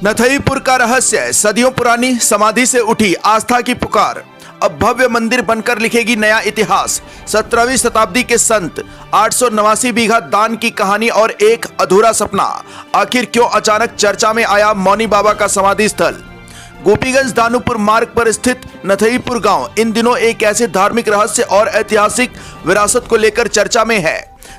नथईपुर का रहस्य, सदियों पुरानी समाधि से उठी आस्था की पुकार, अब भव्य मंदिर बनकर लिखेगी नया इतिहास। 17वीं शताब्दी के संत, 889 बीघा दान की कहानी और एक अधूरा सपना। आखिर क्यों अचानक चर्चा में आया मौनी बाबा का समाधि स्थल? गोपीगंज दानूपुर मार्ग पर स्थित नथईपुर गांव इन दिनों एक ऐसे धार्मिक रहस्य और ऐतिहासिक विरासत को लेकर चर्चा में है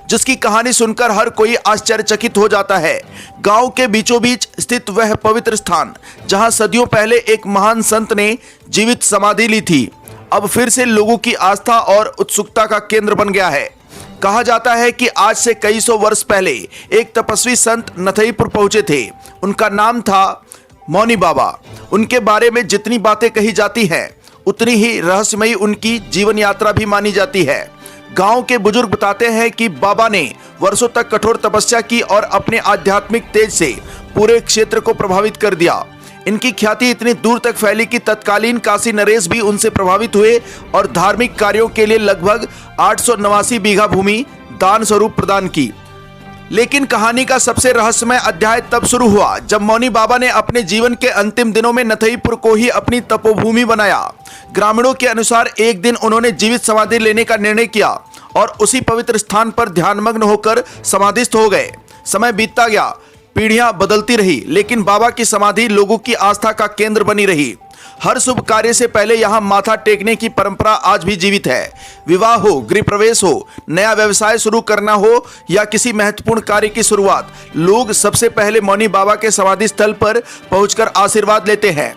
जिसकी कहानी सुनकर हर कोई आश्चर्यचकित हो जाता है। गांव के बीचों बीच स्थित वह पवित्र स्थान जहां सदियों पहले एक महान संत ने जीवित समाधि ली थी, अब फिर से लोगों की आस्था और उत्सुकता का केंद्र बन गया है। कहा जाता है कि आज से कई सौ वर्ष पहले एक तपस्वी संत नथईपुर पहुंचे थे। उनका नाम था मौनी बाबा। उनके बारे में जितनी बातें कही जाती हैं, उतनी ही रहस्यमयी उनकी जीवन यात्रा भी मानी जाती है। गांव के बुजुर्ग बताते हैं कि बाबा ने वर्षों तक कठोर तपस्या की और अपने आध्यात्मिक तेज से पूरे क्षेत्र को प्रभावित कर दिया। इनकी ख्याति इतनी दूर तक फैली कि तत्कालीन काशी नरेश भी उनसे प्रभावित हुए और धार्मिक कार्यों के लिए लगभग 889 बीघा भूमि दान स्वरूप प्रदान की। लेकिन कहानी का सबसे रहस्यमय अध्याय तब शुरू हुआ जब मौनी बाबा ने अपने जीवन के अंतिम दिनों में नथईपुर को ही अपनी तपोभूमि बनाया। ग्रामीणों के अनुसार एक दिन उन्होंने जीवित समाधि लेने का निर्णय किया और उसी पवित्र स्थान पर ध्यानमग्न होकर समाधिस्थ हो गए। समय बीतता गया, पीढ़ियां बदलती रही, लेकिन बाबा की समाधि लोगों की आस्था का केंद्र बनी रही। हर शुभ कार्य से पहले यहां माथा टेकने की परंपरा आज भी जीवित है। विवाह हो, गृह प्रवेश हो, नया व्यवसाय शुरू करना हो या किसी महत्वपूर्ण कार्य की शुरुआत, लोग सबसे पहले मौनी बाबा के समाधि स्थल पर पहुंचकर आशीर्वाद लेते हैं।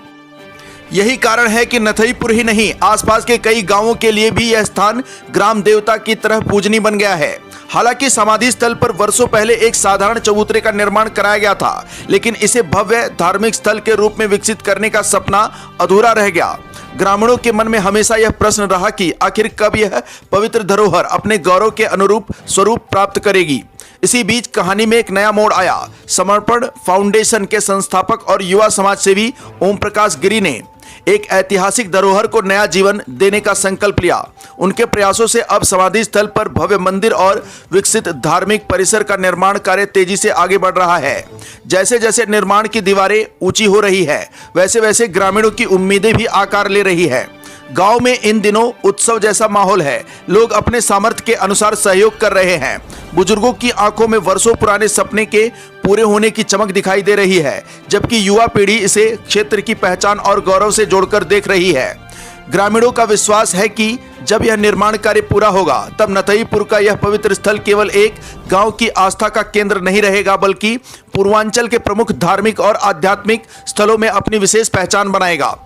यही कारण है कि नथईपुर ही नहीं, आसपास के कई गांवों के लिए भी यह स्थान ग्राम देवता की तरह पूजनीय बन गया है। हालांकि समाधि स्थल पर वर्षों पहले एक साधारण चबूतरे का निर्माण कराया गया था, लेकिन इसे भव्य धार्मिक स्थल के रूप में विकसित करने का सपना अधूरा रह गया। ग्रामीणों के मन में हमेशा यह प्रश्न रहा कि आखिर कब यह पवित्र धरोहर अपने गौरव के अनुरूप स्वरूप प्राप्त करेगी। इसी बीच कहानी में एक नया मोड़ आया। समर्पण फाउंडेशन के संस्थापक और युवा समाज सेवी ओम प्रकाश गिरी ने एक ऐतिहासिक धरोहर को नया जीवन देने का संकल्प लिया। उनके प्रयासों से अब समाधि स्थल पर भव्य मंदिर और विकसित धार्मिक परिसर का निर्माण कार्य तेजी से आगे बढ़ रहा है। जैसे जैसे निर्माण की दीवारें ऊंची हो रही है, वैसे वैसे ग्रामीणों की उम्मीदें भी आकार ले रही है। गांव में इन दिनों उत्सव जैसा माहौल है। लोग अपने सामर्थ्य के अनुसार सहयोग कर रहे हैं। बुजुर्गों की आंखों में वर्षों पुराने सपने के पूरे होने की चमक दिखाई दे रही है, जबकि युवा पीढ़ी इसे क्षेत्र की पहचान और गौरव से जोड़कर देख रही है। ग्रामीणों का विश्वास है कि जब यह निर्माण कार्य पूरा होगा, तब नथईपुर का यह पवित्र स्थल केवल एक गांव की आस्था का केंद्र नहीं रहेगा, बल्कि पूर्वांचल के प्रमुख धार्मिक और आध्यात्मिक स्थलों में अपनी विशेष पहचान बनाएगा।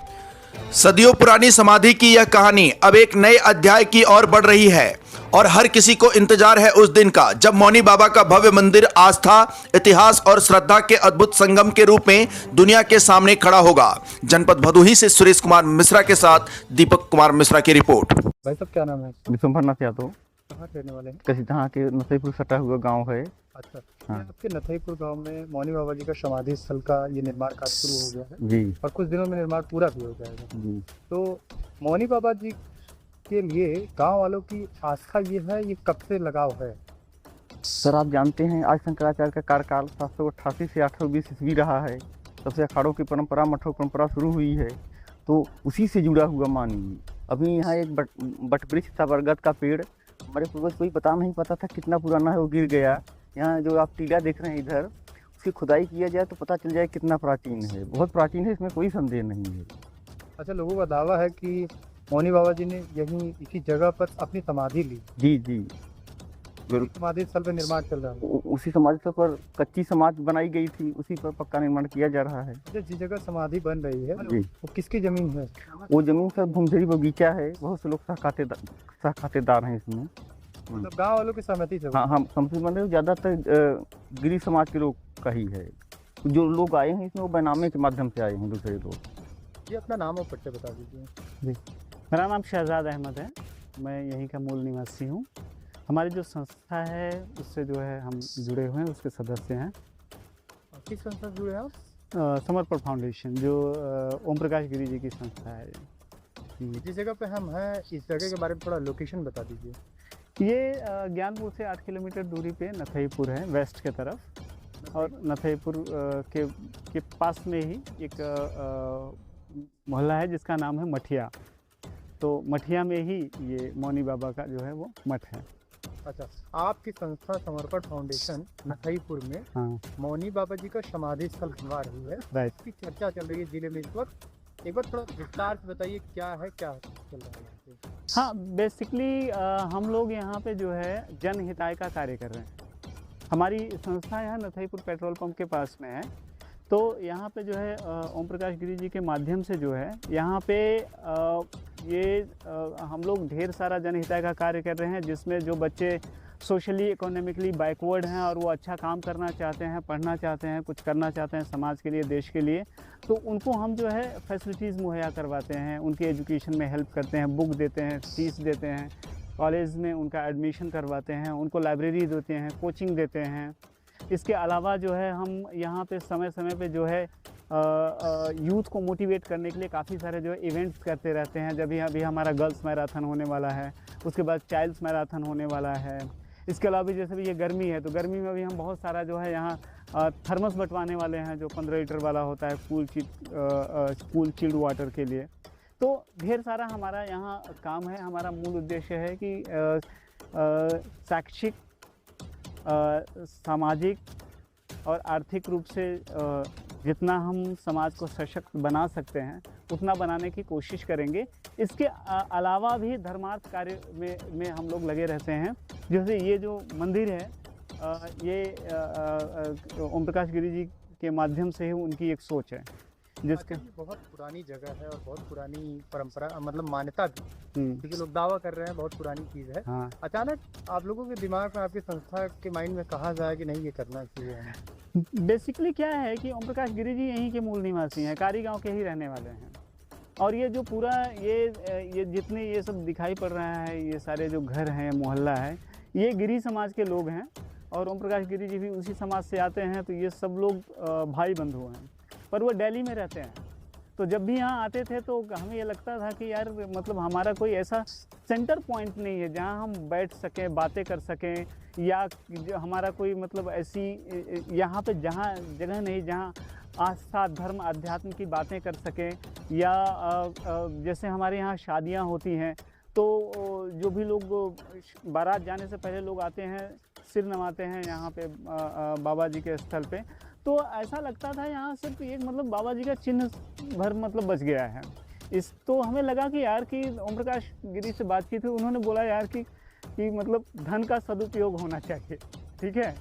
सदियों पुरानी समाधि की यह कहानी अब एक नए अध्याय की ओर बढ़ रही है और हर किसी को इंतजार है उस दिन का जब मौनी बाबा का भव्य मंदिर आस्था, इतिहास और श्रद्धा के अद्भुत संगम के रूप में दुनिया के सामने खड़ा होगा। जनपद भदोही से सुरेश कुमार मिश्रा के साथ दीपक कुमार मिश्रा की रिपोर्ट। भाई साहब क्या नाम है? विशंभरनाथ यादव। कहाँ रहने वाले हैं? कसीदहा के नथईपुर सटा हुआ गांव है। अच्छा, हाँ। आपके नथईपुर गांव में मौनी बाबा जी का समाधि स्थल का ये निर्माण कार्य शुरू हो गया है जी और कुछ दिनों में निर्माण पूरा भी हो जाएगा जी। तो मौनी बाबा जी के लिए गांव वालों की आस्था ये कब से लगाव है? सर, आप जानते हैं आज शंकराचार्य का कार्यकाल 788 से 820 ईस्वी रहा है। तब से अखाड़ों की परंपरा, मठों की परंपरा शुरू हुई है, तो उसी से जुड़ा हुआ मानिए। अभी यहाँ एक बटवृक्ष था, बरगद का पेड़, हमारे पूर्वज कोई पता था कितना पुराना है, वो गिर गया। यहाँ जो आप टीला देख रहे हैं इधर, उसकी खुदाई किया जाए तो पता चल जाए कितना प्राचीन है। बहुत प्राचीन है, इसमें कोई संदेह नहीं है। अच्छा, लोगों का दावा है कि मौनी बाबा जी ने यहीं इसी जगह पर अपनी समाधि ली। जी जी, समाधि स्थल पर निर्माण चल रहा है। उसी समाधि स्थल पर कच्ची समाधि बनाई गई थी, उसी पर पक्का निर्माण किया जा रहा है। जिस जगह समाधि बन रही है जी, वो किसकी जमीन है? वो जमीन सर भूमझड़ी बगीचा है। बहुत से लोग सहखातेदार हैं इसमें। मतलब गांव वालों की सहमति से? हाँ, हम समझ मतलब ज़्यादातर गिरी समाज के लोग का ही है। जो लोग आए हैं इसमें वो बैनामे के माध्यम से आए हैं, दूसरे लोग। ये अपना नाम और परिचय बता दीजिए। जी, मेरा नाम शहजाद अहमद है। मैं यहीं का मूल निवासी हूँ। हमारी जो संस्था है उससे जो है हम जुड़े हुए हैं, उसके सदस्य हैं। किस संस्था से जुड़े हैं आप? समर्पण फाउंडेशन, जो ओम प्रकाश गिरी जी की संस्था है। जिस जगह पे हम हैं, इस जगह के बारे में थोड़ा लोकेशन बता दीजिए। ये ज्ञानपुर से 8 किलोमीटर दूरी पे नथईपुर है, वेस्ट के तरफ। और नथईपुर के पास में ही एक मोहल्ला है जिसका नाम है मठिया। तो मठिया में ही ये मौनी बाबा का जो है वो मठ है। अच्छा, आपकी संस्था समर्पण फाउंडेशन नथईपुर में हाँ मौनी बाबा जी का समाधि स्थल बनवा रही है, राइट। इसकी चर्चा चल रही है जिले में इस वक्त। एक बार थोड़ा विस्तार से बताइए क्या है, क्या चल रहा है यहाँ पे? हाँ, बेसिकली हम लोग यहाँ पे जो है जनहिताय का कार्य कर रहे हैं। हमारी संस्था यहाँ नथईपुर पेट्रोल पंप के पास में है। तो यहाँ पे जो है ओम प्रकाश गिरी जी के माध्यम से जो है यहाँ पे हम लोग ढेर सारा जनहिताय का कार्य कर रहे हैं, जिसमें जो बच्चे सोशली इकोनॉमिकली बैकवर्ड हैं और वो अच्छा काम करना चाहते हैं, पढ़ना चाहते हैं, कुछ करना चाहते हैं समाज के लिए, देश के लिए, तो उनको हम जो है फैसिलिटीज़ मुहैया करवाते हैं, उनके एजुकेशन में हेल्प करते हैं, बुक देते हैं, फीस देते हैं, कॉलेज में उनका एडमिशन करवाते हैं, उनको लाइब्रेरी देते हैं, कोचिंग देते हैं। इसके अलावा जो है हम यहाँ पे समय समय पे जो है यूथ को मोटिवेट करने के लिए काफ़ी सारे जो है इवेंट्स करते रहते हैं। जब अभी हमारा गर्ल्स मैराथन होने वाला है, उसके बाद चाइल्ड्स मैराथन होने वाला है। इसके अलावा जैसे भी ये गर्मी है, तो गर्मी में भी हम बहुत सारा जो है यहाँ थर्मस बंटवाने वाले हैं, जो 15 लीटर वाला होता है कूल चिल्ड वाटर के लिए। तो ढेर सारा हमारा यहाँ काम है। हमारा मूल उद्देश्य है कि शैक्षिक, सामाजिक और आर्थिक रूप से जितना हम समाज को सशक्त बना सकते हैं उतना बनाने की कोशिश करेंगे। इसके अलावा भी धर्मार्थ कार्य में हम लोग लगे रहते हैं। जैसे ये जो मंदिर है, ये ओम प्रकाश गिरी जी के माध्यम से ही उनकी एक सोच है, जिसके बहुत पुरानी जगह है और बहुत पुरानी परंपरा, मतलब मान्यता भी, क्योंकि लोग दावा कर रहे हैं बहुत पुरानी चीज़ है। हाँ। अचानक आप लोगों के दिमाग में, आपकी संस्था के माइंड में कहा जाए कि नहीं ये करना चाहिए हमें? बेसिकली क्या है कि ओम प्रकाश गिरी जी यहीं के मूल निवासी हैं, कारी गांव के ही रहने वाले हैं। और ये जो पूरा ये जितने ये सब दिखाई पड़ रहा है, ये सारे जो घर हैं, मोहल्ला है, ये गिरी समाज के लोग हैं और ओम प्रकाश गिरी जी भी उसी समाज से आते हैं। तो ये सब लोग भाई बंधु हैं, पर वो दिल्ली में रहते हैं। तो जब भी यहाँ आते थे तो हमें ये लगता था कि यार मतलब हमारा कोई ऐसा सेंटर पॉइंट नहीं है जहाँ हम बैठ सकें, बातें कर सकें, या हमारा कोई मतलब ऐसी यहाँ पे जहाँ जगह नहीं जहाँ आस्था, धर्म, अध्यात्म की बातें कर सकें। या जैसे हमारे यहाँ शादियाँ होती हैं तो जो भी लोग बारात जाने से पहले लोग आते हैं, सिर नवाते हैं यहाँ पे बाबा जी के स्थल पे। तो ऐसा लगता था यहाँ सिर्फ एक मतलब बाबा जी का चिन्ह भर मतलब बच गया है। तो हमें लगा कि यार कि ओम प्रकाश गिरी से बात की थी, उन्होंने बोला यार कि मतलब धन का सदुपयोग होना चाहिए, ठीक है।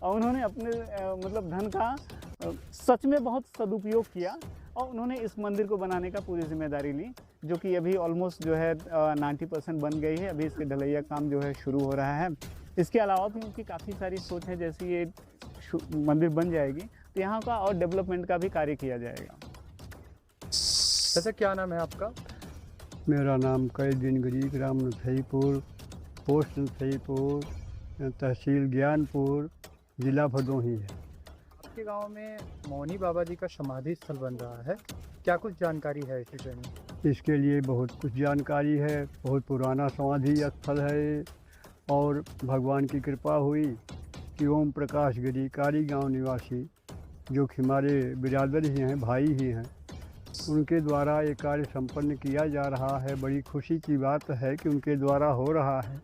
और उन्होंने अपने मतलब धन का सच में बहुत सदुपयोग किया और उन्होंने इस मंदिर को बनाने का पूरी जिम्मेदारी ली, जो कि अभी ऑलमोस्ट जो है 90% बन गई है। अभी इसके ढलैया काम जो है शुरू हो रहा है। इसके अलावा भी उनकी काफ़ी सारी सोच है, जैसे ये मंदिर बन जाएगी तो यहाँ का और डेवलपमेंट का भी कार्य किया जाएगा। अच्छा, क्या नाम है आपका? मेरा नाम कैदीन गिरी, ग्राम नथईपुर, पोस्ट नथईपुर, तहसील ज्ञानपुर, जिला भदोही है। आपके गांव में मौनी बाबा जी का समाधि स्थल बन रहा है, क्या कुछ जानकारी है इस विषय में? इसके लिए बहुत कुछ जानकारी है। बहुत पुराना समाधि स्थल है और भगवान की कृपा हुई कि ओम प्रकाश गिरी कारी गांव निवासी, जो कि हमारे बिरादर ही हैं, भाई ही हैं, उनके द्वारा ये कार्य संपन्न किया जा रहा है। बड़ी खुशी की बात है कि उनके द्वारा हो रहा है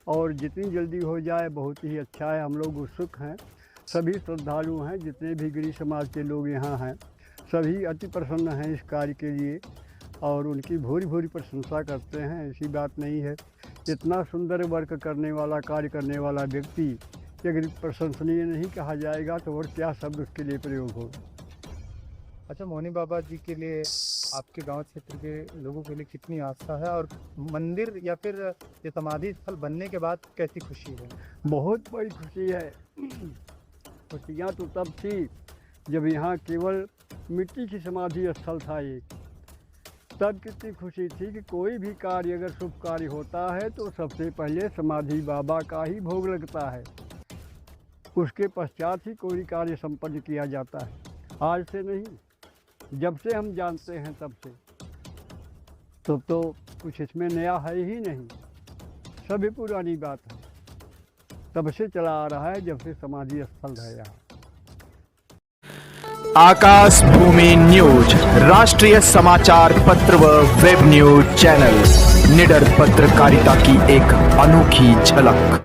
और जितनी जल्दी हो जाए बहुत ही अच्छा है। हम लोग उत्सुक हैं, सभी श्रद्धालु हैं, जितने भी गिरी समाज के लोग यहाँ हैं सभी अति प्रसन्न हैं इस कार्य के लिए और उनकी भूरी भूरी प्रशंसा करते हैं। ऐसी बात नहीं है, इतना सुंदर वर्क करने वाला, कार्य करने वाला व्यक्ति अगर प्रशंसनीय नहीं कहा जाएगा तो और क्या शब्द उसके लिए प्रयोग होगा। अच्छा, मौनी बाबा जी के लिए आपके गांव क्षेत्र के लोगों के लिए कितनी आस्था है और मंदिर या फिर ये समाधि स्थल बनने के बाद कैसी खुशी है? बहुत बड़ी खुशी है। खुशियाँ तो तब थी जब यहाँ केवल मिट्टी की समाधि स्थल था एक, तब कितनी खुशी थी कि कोई भी कार्य अगर शुभ कार्य होता है तो सबसे पहले समाधि बाबा का ही भोग लगता है, उसके पश्चात ही कोई कार्य संपन्न किया जाता है। आज से नहीं, जब से हम जानते हैं तब से, तब तो कुछ इसमें नया है ही नहीं, सभी पुरानी बात है, तब से चला आ रहा है जब से समाधि स्थल है यहाँ। आकाश भूमि न्यूज, राष्ट्रीय समाचार पत्र व वेब न्यूज चैनल, निडर पत्रकारिता की एक अनोखी झलक।